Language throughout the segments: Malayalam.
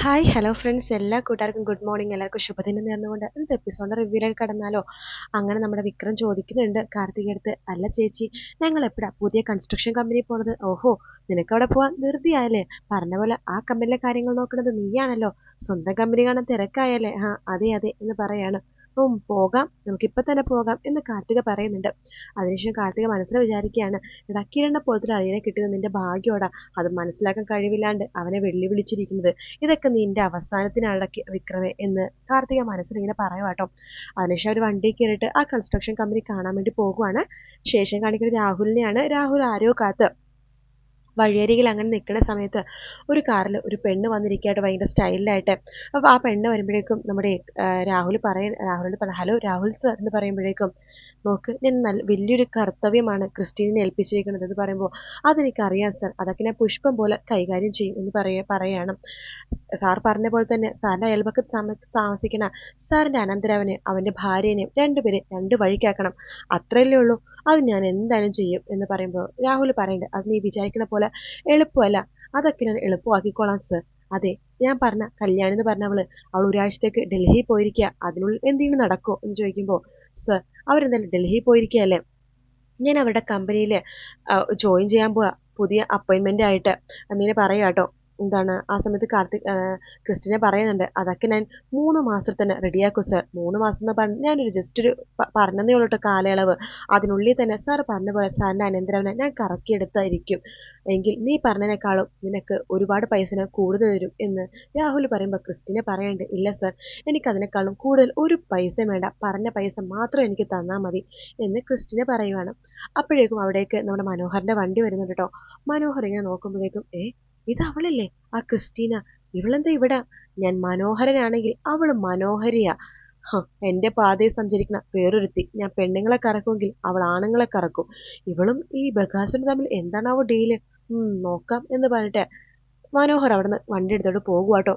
ഹായ് ഹലോ ഫ്രണ്ട്സ്, എല്ലാ കൂട്ടുകാർക്കും ഗുഡ് മോർണിംഗ്. എല്ലാവർക്കും ശുഭദിനം നേർന്നുകൊണ്ട് ഇന്നത്തെ എപ്പിസോഡിൻ്റെ റിവ്യൂയിലേക്ക് കടന്നാലോ. അങ്ങനെ നമ്മുടെ വിക്രം ചോദിക്കുന്നുണ്ട് കാർത്തികടുത്ത്, അല്ല ചേച്ചി, ഞങ്ങൾ എപ്പോഴാ പുതിയ കൺസ്ട്രക്ഷൻ കമ്പനി പോണത്? ഓഹോ, നിനക്ക് അവിടെ പോവാൻ ധൃതിയായല്ലേ? പറഞ്ഞ പോലെ ആ കമ്പനിയിലെ കാര്യങ്ങൾ നോക്കുന്നത് നീയാണല്ലോ. സ്വന്തം കമ്പനി കാണാൻ തിരക്കായല്ലേ? അതെ അതെ എന്ന് പറയാണ്. പോകാം, നമുക്കിപ്പോൾ തന്നെ പോകാം എന്ന് കാർത്തിക പറയുന്നുണ്ട്. അതിനുശേഷം കാർത്തിക മനസ്സിൽ വിചാരിക്കുകയാണ്, എടാ കിരണ പോലത്തെ ഒരു അളിയനെ കിട്ടിയത് നിന്റെ ഭാഗ്യോടാ. അത് മനസ്സിലാക്കാൻ കഴിവില്ലാണ്ട് അവനെ വെല്ലുവിളിച്ചിരിക്കുന്നത്. ഇതൊക്കെ നിന്റെ അവസാനത്തിനാണ് വിക്രമേ എന്ന് കാർത്തിക മനസ്സിൽ ഇങ്ങനെ പറയുവാട്ടോ. അതിനുശേഷം അവർ വണ്ടി കയറിയിട്ട് ആ കൺസ്ട്രക്ഷൻ കമ്പനി കാണാൻ വേണ്ടി പോകുവാണ്. ശേഷം കാണിക്കുന്നത് രാഹുലിനെയാണ്. രാഹുൽ ആരോ കാത്ത് വഴിയരികിൽ അങ്ങനെ നിൽക്കുന്ന സമയത്ത് ഒരു കാറിൽ ഒരു പെണ്ണ് വന്നിരിക്കുകയായിട്ട് ഭയങ്കര സ്റ്റൈലിലായിട്ട്. അപ്പോൾ ആ പെണ്ണ് വരുമ്പോഴേക്കും നമ്മുടെ രാഹുലിനോട് പറഞ്ഞു, ഹലോ രാഹുൽ സർ എന്ന് പറയുമ്പോഴേക്കും, നോക്ക്, ഞാൻ വലിയൊരു കർത്തവ്യമാണ് ക്രിസ്റ്റീനെ ഏൽപ്പിച്ചിരിക്കുന്നത് എന്ന് പറയുമ്പോൾ, അതെനിക്കറിയാം സർ, അതൊക്കെ ഞാൻ പുഷ്പം പോലെ കൈകാര്യം ചെയ്യും എന്ന് പറയാണ്. സാർ പറഞ്ഞ പോലെ തന്നെ സാറിൻ്റെ അയൽപക്കത്ത് താമസിക്കുന്ന സാറിൻ്റെ അനന്തരവനെ അവൻ്റെ ഭാര്യേനെയും രണ്ടുപേരെ രണ്ട് വഴിക്കാക്കണം. അത്രയല്ലേ ഉള്ളൂ, അത് ഞാൻ എന്തായാലും ചെയ്യും എന്ന് പറയുമ്പോൾ രാഹുൽ പറയുന്നുണ്ട്, അത് നീ വിചാരിക്കുന്ന പോലെ എളുപ്പമല്ല, അതൊക്കെ ഞാൻ എളുപ്പമാക്കിക്കോളാം സർ. അതെ, ഞാൻ പറഞ്ഞ കല്യാണി എന്ന് പറഞ്ഞവൾ ഒരാഴ്ചത്തേക്ക് ഡൽഹിയിൽ പോയിരിക്കുക, അതിനുള്ളിൽ എന്തെങ്കിലും നടക്കുമോ എന്ന് ചോദിക്കുമ്പോൾ, സർ അവരെന്തായാലും ഡൽഹിയിൽ പോയിരിക്കുകയല്ലേ, ഞാൻ അവരുടെ കമ്പനിയിൽ ജോയിൻ ചെയ്യാൻ പോവാ, പുതിയ അപ്പോയിൻമെൻ്റ് ആയിട്ട് എന്നിങ്ങനെ പറയാം കേട്ടോ. എന്താണ് ആ സമയത്ത് ക്രിസ്റ്റിനെ പറയുന്നുണ്ട്, അതൊക്കെ ഞാൻ 3 മാസത്തിൽ തന്നെ റെഡിയാക്കും സർ. 3 മാസം എന്ന് പറഞ്ഞാൽ ഞാനൊരു ജസ്റ്റ് ഒരു പറഞ്ഞതേ ഉള്ളൂ കേട്ടോ കാലയളവ്. അതിനുള്ളിൽ തന്നെ സാർ പറഞ്ഞ പോലെ സാറിൻ്റെ അനന്തരവനെ ഞാൻ കറക്കിയെടുത്തായിരിക്കും. എങ്കിൽ നീ പറഞ്ഞതിനേക്കാളും നിനക്ക് ഒരുപാട് പൈസ ഞാൻ കൂടുതൽ തരും എന്ന് രാഹുൽ പറയുമ്പോൾ ക്രിസ്റ്റിനെ പറയുന്നുണ്ട്, ഇല്ല സർ, എനിക്കതിനേക്കാളും കൂടുതൽ ഒരു പൈസയും വേണ്ട, പറഞ്ഞ പൈസ മാത്രം എനിക്ക് തന്നാൽ മതി എന്ന് ക്രിസ്റ്റിനെ പറയുവാണ്. അപ്പോഴേക്കും അവിടേക്ക് നമ്മുടെ മനോഹറിൻ്റെ വണ്ടി വരുന്നുണ്ട് കേട്ടോ. മനോഹർ ഇങ്ങനെ നോക്കുമ്പോഴേക്കും, ഇത് അവളല്ലേ, ആ ക്രിസ്റ്റീന, ഇവളെന്താ ഇവിടെ? ഞാൻ മനോഹരനാണെങ്കിൽ അവൾ മനോഹരിയാ. എൻ്റെ പാതയിൽ സഞ്ചരിക്കുന്ന വേറൊരുത്തി. ഞാൻ പെണ്ണുങ്ങളെ കറക്കുമെങ്കിൽ അവൾ ആണുങ്ങളെ കറക്കും. ഇവളും ഈ ബഗാസും തമ്മിൽ എന്താണാവോ ഡീല്? നോക്കാം എന്ന് പറഞ്ഞിട്ട് മനോഹർ അവിടുന്ന് വണ്ടി എടുത്തോട്ട് പോകുവാട്ടോ.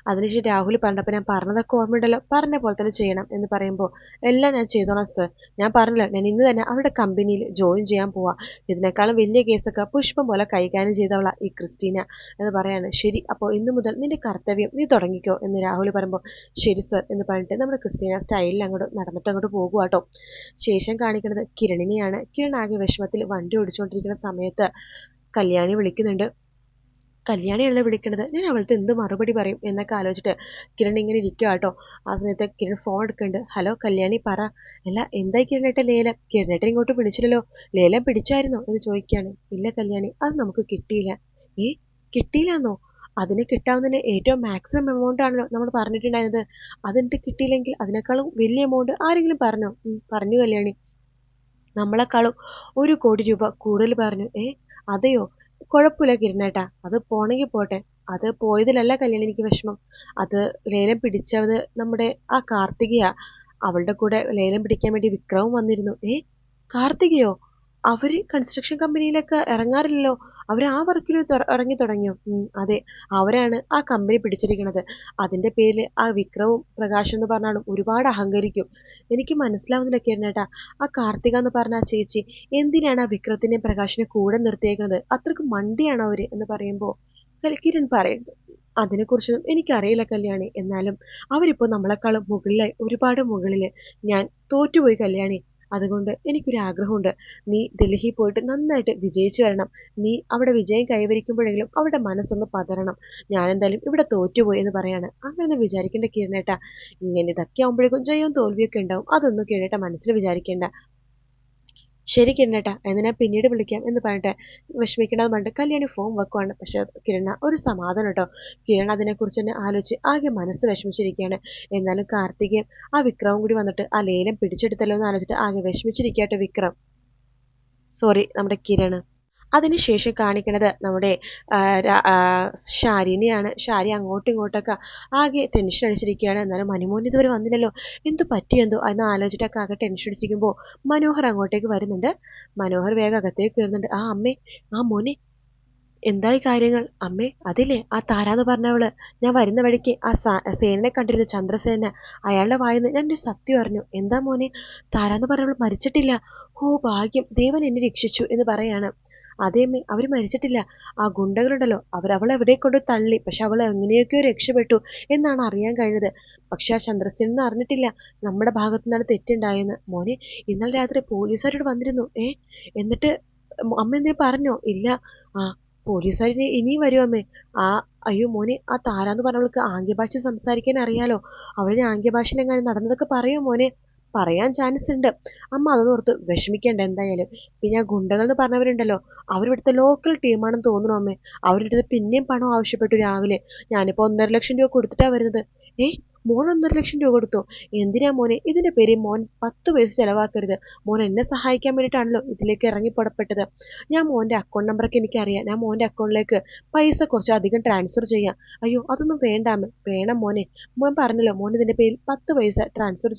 അതിനുശേഷം രാഹുൽ പറഞ്ഞപ്പോൾ, ഞാൻ പറഞ്ഞതൊക്കെ ഓർമ്മയുണ്ടല്ലോ, പറഞ്ഞ പോലെ തന്നെ ചെയ്യണം എന്ന് പറയുമ്പോൾ, എല്ലാം ഞാൻ ചെയ്തോളാം സർ. ഞാൻ പറഞ്ഞല്ലോ, ഞാൻ ഇന്ന് തന്നെ അവരുടെ കമ്പനിയിൽ ജോയിൻ ചെയ്യാൻ പോവാം. ഇതിനേക്കാളും വലിയ കേസൊക്കെ പുഷ്പം പോലെ കൈകാര്യം ചെയ്തവളാ ഈ ക്രിസ്റ്റീന എന്ന് പറയാണ്. ശരി, അപ്പോൾ ഇന്നു മുതൽ നിന്റെ കർത്തവ്യം നീ തുടങ്ങിക്കോ എന്ന് രാഹുൽ പറയുമ്പോൾ, ശരി സർ എന്ന് പറഞ്ഞിട്ട് നമ്മുടെ ക്രിസ്റ്റീന സ്റ്റൈലിൽ നടന്നിട്ട് അങ്ങോട്ട് പോകുവാട്ടോ. ശേഷം കാണിക്കുന്നത് കിരണിനെയാണ്. കിരൺ ആകെ വിഷമത്തിൽ വണ്ടി ഓടിച്ചുകൊണ്ടിരിക്കുന്ന സമയത്ത് കല്യാണി വിളിക്കുന്നുണ്ട്. കല്യാണിയല്ലേ വിളിക്കണത്, ഞാൻ അവൾക്ക് എന്ത് മറുപടി പറയും എന്നൊക്കെ ആലോചിച്ചിട്ട് കിരൺ ഇങ്ങനെ ഇരിക്കുക കേട്ടോ. ആ സമയത്ത് കിരൺ ഫോൺ എടുക്കുന്നുണ്ട്. ഹലോ കല്യാണി, പറ. അല്ല എന്തായി കിരണേട്ട ലേലം? കിരണേട്ടൻ ഇങ്ങോട്ട് വിളിച്ചില്ലല്ലോ, ലേലം പിടിച്ചായിരുന്നോ എന്ന് ചോദിക്കുകയാണ്. ഇല്ല കല്യാണി, അത് നമുക്ക് കിട്ടിയില്ല. കിട്ടിയില്ലെന്നോ? അതിന് കിട്ടാവുന്നതിന് ഏറ്റവും മാക്സിമം എമൗണ്ട് ആണല്ലോ നമ്മൾ പറഞ്ഞിട്ടുണ്ടായിരുന്നത്. അതെന്നിട്ട് കിട്ടിയില്ലെങ്കിൽ അതിനേക്കാളും വലിയ എമൗണ്ട് ആരെങ്കിലും പറഞ്ഞോ? പറഞ്ഞു കല്യാണി, നമ്മളെക്കാളും 1 കോടി രൂപ കൂടുതൽ പറഞ്ഞു. അതെയോ? കുഴപ്പമില്ല കിരണേട്ടാ, അത് പോണെങ്കിൽ പോട്ടെ. അത് പോയതിലല്ല കല്യാണി എനിക്ക് വിഷമം. അത് ലേലം പിടിച്ചത് നമ്മുടെ ആ കാർത്തികയാ. അവളുടെ കൂടെ ലേലം പിടിക്കാൻ വേണ്ടി വിക്രവും വന്നിരുന്നു. കാർത്തികയോ? അവര് കൺസ്ട്രക്ഷൻ കമ്പനിയിലൊക്കെ ഇറങ്ങാറില്ലല്ലോ, അവർ ആ വർക്കിൽ ഇറങ്ങി തുടങ്ങിയോ? അതെ, അവരാണ് ആ കമ്പനി പിടിച്ചിരിക്കുന്നത്. അതിന്റെ പേരിൽ ആ വിക്രവും പ്രകാശ് എന്ന് പറഞ്ഞാലും ഒരുപാട് അഹങ്കരിക്കും. എനിക്ക് മനസ്സിലാവുന്നില്ല കിരണേട്ടാ, ആ കാർത്തിക എന്ന് പറഞ്ഞ ആ ചേച്ചി എന്തിനാണ് ആ വിക്രത്തിനെയും പ്രകാശിനെ കൂടെ നിർത്തിയേക്കുന്നത്? അത്രക്ക് മണ്ടിയാണോ അവര് എന്ന് പറയുമ്പോൾ കിരൺ പറയുന്നു, അതിനെക്കുറിച്ചൊന്നും എനിക്കറിയില്ല കല്യാണി. എന്നാലും അവരിപ്പോൾ നമ്മളെക്കാളും മുകളിലായി, ഒരുപാട് മുകളില്. ഞാൻ തോറ്റുപോയി കല്യാണി. അതുകൊണ്ട് എനിക്കൊരാഗ്രഹമുണ്ട്, നീ ഡൽഹിയിൽ പോയിട്ട് നന്നായിട്ട് വിജയിച്ചു വരണം. നീ അവിടെ വിജയം കൈവരിക്കുമ്പോഴെങ്കിലും അവരുടെ മനസ്സൊന്ന് പതറണം. ഞാനെന്തായാലും ഇവിടെ തോറ്റുപോയി എന്ന് പറയാണ്. അങ്ങനെ വിചാരിക്കേണ്ട കിരണേട്ടാ, ഇങ്ങനെ ഇതൊക്കെ ആകുമ്പോഴേക്കും ജയവും തോൽവിയൊക്കെ ഉണ്ടാവും. അതൊന്നും കിരണേട്ട മനസ്സിൽ വിചാരിക്കേണ്ട. ശരി കിരണേട്ടാ, എന്ന് ഞാൻ പിന്നീട് വിളിക്കാം എന്ന് പറഞ്ഞിട്ട് വിഷമിക്കണമെന്ന് പറഞ്ഞിട്ട് കല്യാണി ഫോൺ വെക്കുവാണ്. പക്ഷെ കിരണ ഒരു സമാധാനം കേട്ടോ. കിരൺ അതിനെക്കുറിച്ച് തന്നെ ആലോചിച്ച് ആകെ മനസ്സ് വിഷമിച്ചിരിക്കുകയാണ്. എന്നാലും കാർത്തികയും ആ വിക്രവും കൂടി വന്നിട്ട് ആ ലേലം പിടിച്ചെടുത്തല്ലോ എന്ന് ആലോചിച്ചിട്ട് ആകെ വിഷമിച്ചിരിക്കട്ടോ വിക്രം. സോറി, നമ്മുടെ കിരണ്. അതിനുശേഷം കാണിക്കുന്നത് നമ്മുടെ ഷാരിനെയാണ്. ഷാരി അങ്ങോട്ടും ഇങ്ങോട്ടൊക്കെ ആകെ ടെൻഷൻ അടിച്ചിരിക്കുകയാണ്. എന്നാലും മനുമോൻ ഇതുവരെ വന്നില്ലല്ലോ, എന്ത് പറ്റിയെന്തോ എന്ന് ആലോചിച്ചിട്ടൊക്കെ ആകെ ടെൻഷൻ അടിച്ചിരിക്കുമ്പോൾ മനോഹർ അങ്ങോട്ടേക്ക് വരുന്നുണ്ട്. മനോഹർ വേഗം അകത്തേക്ക് കയറുന്നുണ്ട്. അമ്മേ, മോനെ, എന്തായി കാര്യങ്ങൾ? അമ്മേ, അതില്ലേ ആ താരാന്ന് പറഞ്ഞവള്, ഞാൻ വരുന്ന വഴിക്ക് ആ സേനനെ കണ്ടിരുന്നു, ചന്ദ്രസേന. അയാളുടെ വായിന്ന് ഞാൻ ഒരു സത്യം അറിഞ്ഞു. എന്താ മോനെ? താരാന്ന് പറഞ്ഞവൾ മരിച്ചിട്ടില്ല. ഓ ഭാഗ്യം, ദേവൻ എന്നെ രക്ഷിച്ചു എന്ന് പറയാണ്. അതേമ്മേ അവർ മരിച്ചിട്ടില്ല. ആ ഗുണ്ടകളുണ്ടല്ലോ അവളെ എവിടെ കൊണ്ട് തള്ളി. പക്ഷെ അവൾ എങ്ങനെയൊക്കെയോ രക്ഷപ്പെട്ടു എന്നാണ് അറിയാൻ കഴിഞ്ഞത്. പക്ഷെ ആ ചന്ദ്രസേനൊന്നും അറിഞ്ഞിട്ടില്ല നമ്മുടെ ഭാഗത്തു നിന്നാണ് തെറ്റുണ്ടായെന്ന്. മോനെ ഇന്നലെ രാത്രി പോലീസുകാരോട് വന്നിരുന്നു. എന്നിട്ട് അമ്മ എന്തേലും പറഞ്ഞോ? ഇല്ല. ആ പോലീസുകാർ ഇനിയും വരുമോ അമ്മേ? ആ അയ്യോ മോനെ ആ താരാന്ന് പറഞ്ഞവൾക്ക് ആംഗ്യഭാഷ സംസാരിക്കാൻ അറിയാലോ. അവളിന് ആംഗ്യഭാഷയിൽ എങ്ങനെ നടന്നതൊക്കെ പറയോ മോനെ? പറയാൻ ചാൻസ് ഉണ്ട്. അമ്മ അതൊന്നും ഓർത്ത് വിഷമിക്കണ്ട എന്തായാലും. പിന്നെ ആ ഗുണ്ടകൾ എന്ന് പറഞ്ഞവരുണ്ടല്ലോ അവരിവിടുത്തെ ലോക്കൽ ടീമാണെന്ന് തോന്നുന്നു അമ്മേ. അവരുടെ അടുത്ത് പിന്നെയും പണം ആവശ്യപ്പെട്ടു രാവിലെ. ഞാനിപ്പോ 1,50,000 രൂപ കൊടുത്തിട്ടാ വരുന്നത്. ഏ മോൻ 1,50,000 രൂപ കൊടുത്തോ? എന്തിനാ മോനെ? ഇതിന്റെ പേരിൽ മോൻ 10 പൈസ ചെലവാക്കരുത്. മോൻ എന്നെ സഹായിക്കാൻ വേണ്ടിയിട്ടാണല്ലോ ഇതിലേക്ക് ഇറങ്ങി പുറപ്പെട്ടത്. ഞാൻ മോന്റെ അക്കൗണ്ട് നമ്പറൊക്കെ എനിക്കറിയാം. ഞാൻ മോന്റെ അക്കൗണ്ടിലേക്ക് പൈസ കുറച്ച് അധികം ട്രാൻസ്ഫർ ചെയ്യാം. അയ്യോ അതൊന്നും വേണ്ടാമ്മേ. വേണം മോനെ. മോൻ പറഞ്ഞല്ലോ മോൻ ഇതിന്റെ പേരിൽ 10 പൈസ ട്രാൻസ്ഫർ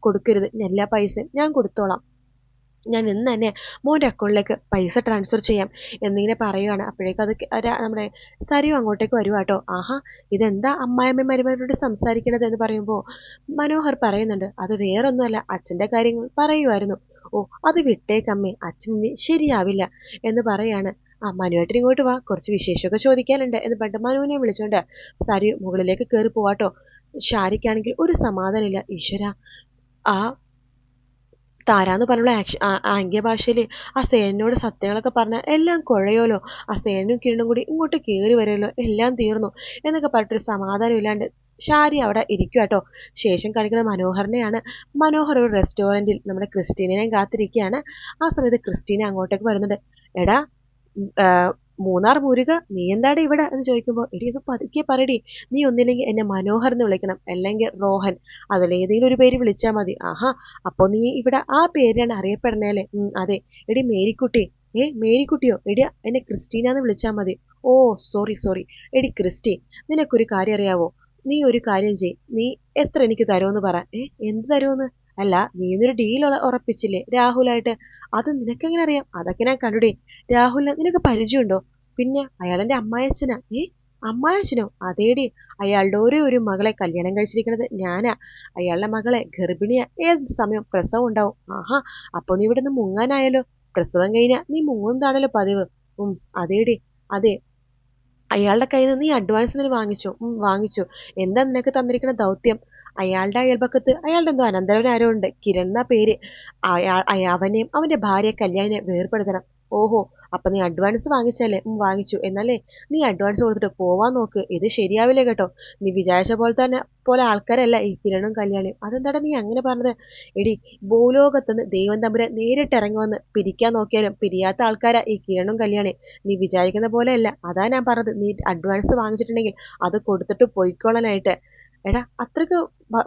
കൊടുക്കരുത്. എല്ലാ പൈസയും ഞാൻ കൊടുത്തോളാം. ഞാൻ ഇന്ന് തന്നെ മോന്റെ അക്കൗണ്ടിലേക്ക് പൈസ ട്രാൻസ്ഫർ ചെയ്യാം എന്നിങ്ങനെ പറയുകയാണ്. അപ്പോഴേക്കും അത് നമ്മുടെ സരിയു അങ്ങോട്ടേക്ക് വരുവാ കേട്ടോ. ആഹാ ഇതെന്താ അമ്മായിയമ്മ മരുമകനോട് സംസാരിക്കണത് എന്ന് പറയുമ്പോൾ മനോഹർ പറയുന്നുണ്ട്, അത് വേറൊന്നുമല്ല അച്ഛന്റെ കാര്യങ്ങൾ പറയുമായിരുന്നു. ഓ അത് വിട്ടേക്കമ്മേ, അച്ഛൻ ഇനി ശരിയാവില്ല എന്ന് പറയാണ്. ആ മനുവേട്ടൻ ഇങ്ങോട്ട് വാ, കുറച്ച് വിശേഷമൊക്കെ ചോദിക്കാനുണ്ട് എന്ന് പറഞ്ഞിട്ട് മനുവിനെ വിളിച്ചോണ്ട് സരിയു മുകളിലേക്ക് കയറി പോവാട്ടോ. ഷാരിക്കാണെങ്കിൽ ഒരു സമാധാനമില്ല. ഈശ്വര, ആ താരാന്ന് പറഞ്ഞുള്ള ആംഗ്യഭാഷയിൽ ആ സേനനോട് സത്യങ്ങളൊക്കെ പറഞ്ഞാൽ എല്ലാം കുഴയോലോ. ആ സേനനും കിരണും കൂടി ഇങ്ങോട്ട് കയറി വരുമല്ലോ, എല്ലാം തീർന്നു എന്നൊക്കെ പറഞ്ഞിട്ടൊരു സമാധാനം ഇല്ലാണ്ട് ഷാരി അവിടെ ഇരിക്കുക കേട്ടോ. ശേഷം കാണിക്കുന്ന മനോഹറിനെയാണ്. മനോഹർ ഒരു റെസ്റ്റോറൻറ്റിൽ നമ്മുടെ ക്രിസ്റ്റീനെയും കാത്തിരിക്കുകയാണ്. ആ സമയത്ത് ക്രിസ്റ്റീന അങ്ങോട്ടേക്ക് വരുന്നുണ്ട്. എടാ മൂന്നാർ മുരുക, നീ എന്താടി ഇവിടെ എന്ന് ചോദിക്കുമ്പോൾ, എടി ഒന്ന് പതുക്കെ പറയടി. നീ ഒന്നില്ലെങ്കിൽ എന്നെ മനോഹർ എന്ന് വിളിക്കണം, അല്ലെങ്കിൽ റോഹൻ, അതിലേതെങ്കിലും ഒരു പേര് വിളിച്ചാൽ മതി. ആഹാ അപ്പൊ നീ ഇവിടെ ആ പേരിലാണ് അറിയപ്പെടുന്നേല്ലേ? അതെ. എടി മേരിക്കുട്ടി. മേരിക്കുട്ടിയോ? എടി എന്നെ ക്രിസ്റ്റീന എന്ന് വിളിച്ചാൽ മതി. ഓ സോറി സോറി. എടി ക്രിസ്റ്റി, നിനക്കൊരു കാര്യം അറിയാവോ? നീ ഒരു കാര്യം ചെയ്, നീ എത്ര എനിക്ക് തരുമെന്ന് പറ. എന്ത് തരുമെന്ന്? അല്ല നീ ഇന്നൊരു ഡീൽ ഉറപ്പിച്ചില്ലേ രാഹുലായിട്ട്? അത് നിനക്കെങ്ങനെ അറിയാം? അതൊക്കെ ഞാൻ കണ്ടുടേ. രാഹുലിനെ നിനക്ക് പരിചയമുണ്ടോ? പിന്നെ അയാളെന്റെ അമ്മായച്ഛനാ. അമ്മായച്ഛനോ? അതേടി, അയാളുടെ ഒരു മകളെ കല്യാണം കഴിച്ചിരിക്കുന്നത് ഞാനാ. അയാളുടെ മകളെ ഗർഭിണിയാ, ഏത് സമയം പ്രസവം ഉണ്ടാവും. ആഹാ അപ്പൊ നീ ഇവിടെ നിന്ന് മുങ്ങാനായല്ലോ. പ്രസവം കഴിഞ്ഞാ നീ മുങ്ങുന്നതാണല്ലോ പതിവ്. അതേടി. അതെ, അയാളുടെ കയ്യിൽ നിന്ന് നീ അഡ്വാൻസ് എന്തെങ്കിലും വാങ്ങിച്ചോ? വാങ്ങിച്ചു. എന്താ നിനക്ക് തന്നിരിക്കുന്ന ദൗത്യം? അയാളുടെ അയൽപക്കത്ത് അയാളുടെ എന്തോ അനന്തരവൻ ആരോ ഉണ്ട്, കിരൺ എന്നാ പേര്. അവനെയും അവന്റെ ഭാര്യ കല്യാണിനെ വേർപെടുത്തണം. ഓഹോ അപ്പൊ നീ അഡ്വാൻസ് വാങ്ങിച്ചല്ലേ? വാങ്ങിച്ചു. എന്നാലേ നീ അഡ്വാൻസ് കൊടുത്തിട്ട് പോവാൻ നോക്ക്. ഇത് ശരിയാവില്ല കേട്ടോ. നീ വിചാരിച്ച പോലെ ആൾക്കാരല്ല ഈ കിരണും കല്യാണിയും. അതെന്താടാ നീ അങ്ങനെ പറഞ്ഞത്? എടി, ഭൂലോകത്തുനിന്ന് ദൈവം തമ്പുരാൻ നേരിട്ട് ഇറങ്ങി വന്ന് പിരിക്കാൻ നോക്കിയാലും പിരിയാത്ത ആൾക്കാരാ ഈ കിരണും കല്യാണിയും. നീ വിചാരിക്കുന്ന പോലെ അല്ല. അതാ ഞാൻ പറഞ്ഞത്, നീ അഡ്വാൻസ് വാങ്ങിച്ചിട്ടുണ്ടെങ്കിൽ അത് കൊടുത്തിട്ട് പൊയ്ക്കോളാനായിട്ട്. എടാ അത്രയ്ക്ക്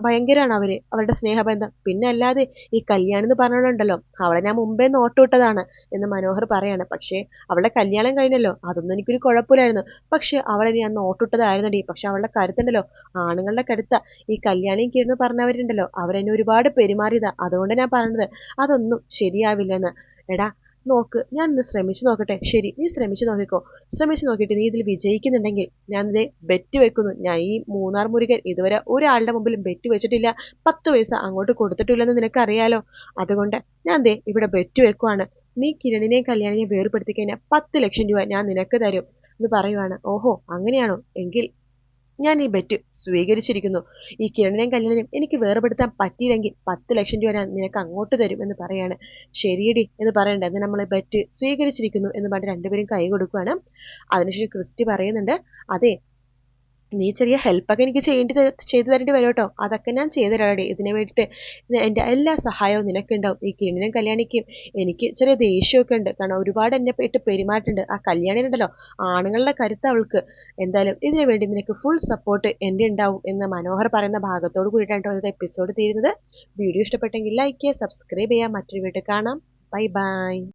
ഭയങ്കരമാണ് അവരുടെ സ്നേഹബന്ധം. പിന്നെ അല്ലാതെ ഈ കല്യാണം എന്ന് പറഞ്ഞോണ്ടല്ലോ, അവളെ ഞാൻ മുമ്പേ നോട്ടുവിട്ടതാണ് എന്ന് മനോഹർ പറയാണ്. പക്ഷേ അവളുടെ കല്യാണം കഴിഞ്ഞല്ലോ, അതൊന്നും എനിക്കൊരു കുഴപ്പമില്ലായിരുന്നു. പക്ഷെ അവളെ ഞാൻ നോട്ടുവിട്ടതായിരുന്നടി. പക്ഷെ അവളുടെ കരുത്തുണ്ടല്ലോ, ആണുങ്ങളുടെ കരുത്ത. ഈ കല്യാണിയും കിരന്ന് പറഞ്ഞവരുണ്ടല്ലോ, അവരെന്നെ ഒരുപാട് പെരുമാറിയതാ. അതുകൊണ്ട് ഞാൻ പറഞ്ഞത് അതൊന്നും ശരിയാവില്ലെന്ന്. എടാ നോക്ക്, ഞാൻ ഒന്ന് ശ്രമിച്ചു നോക്കട്ടെ. ശരി, നീ ശ്രമിച്ചു നോക്കിക്കോ. ശ്രമിച്ചു നോക്കിയിട്ട് നീ ഇതിൽ വിജയിക്കുന്നുണ്ടെങ്കിൽ ഞാൻ ഇതേ ബെറ്റ് വെക്കുന്നു. ഞാൻ ഈ മൂന്നാർ മുരുകൻ ഇതുവരെ ഒരാളുടെ മുമ്പിൽ ബെറ്റ് വെച്ചിട്ടില്ല, 10 പൈസ അങ്ങോട്ട് കൊടുത്തിട്ടില്ലെന്ന് നിനക്കറിയാലോ. അതുകൊണ്ട് ഞാൻ ദേ ഇവിടെ ബെറ്റ് വെക്കുവാണ്. നീ കിരണിനെയും കല്യാണിനെയും വേർപെടുത്തി കഴിഞ്ഞാൽ 10 ലക്ഷം രൂപ ഞാൻ നിനക്ക് തരും എന്ന് പറയുവാണ്. ഓഹോ അങ്ങനെയാണോ? എങ്കിൽ ഞാൻ ഈ ബെറ്റ് സ്വീകരിച്ചിരിക്കുന്നു. ഈ കിരണിനെയും കല്യാണിനെയും എനിക്ക് വേർപെടുത്താൻ പറ്റിയില്ലെങ്കിൽ 10 ലക്ഷം രൂപ ഞാൻ നിനക്ക് അങ്ങോട്ട് തരും എന്ന് പറയാണ്. ശരിയടി എന്ന് പറയണ്ട, എന്ന് നമ്മൾ ബെറ്റ് സ്വീകരിച്ചിരിക്കുന്നു എന്ന് പറഞ്ഞ് രണ്ടുപേരും കൈ കൊടുക്കുകയാണ്. അതിനുശേഷം ക്രിസ്റ്റി പറയുന്നുണ്ട്, അതെ നീ ചെറിയ ഹെൽപ്പൊക്കെ എനിക്ക് ചെയ്തു തരേണ്ടി വരും കേട്ടോ. അതൊക്കെ ഞാൻ ചെയ്തു തരാടി. ഇതിന് വേണ്ടിയിട്ട് എൻ്റെ എല്ലാ സഹായവും നിനക്കുണ്ടാവും. ഈ കിരണിനും കല്യാണിക്കും എനിക്ക് ചെറിയ ദേഷ്യമൊക്കെ ഉണ്ട്. കാരണം ഒരുപാട് എന്നെ ഇട്ട് പെരുമാറ്റുണ്ട്. ആ കല്യാണിനുണ്ടല്ലോ, ആണുങ്ങളുടെ കരുത്ത് അവൾക്ക്. എന്തായാലും ഇതിനു വേണ്ടി നിനക്ക് ഫുൾ സപ്പോർട്ട് എൻ്റെ ഉണ്ടാവും എന്ന് മനോഹർ പറയുന്ന ഭാഗത്തോട് കൂടിയിട്ടാണ് കേട്ടോ എപ്പിസോഡ് തീരുന്നത്. വീഡിയോ ഇഷ്ടപ്പെട്ടെങ്കിൽ ലൈക്ക് ചെയ്യുക, സബ്സ്ക്രൈബ് ചെയ്യുക. മറ്റൊരു വീഡിയോ കാണാം. Bye bye.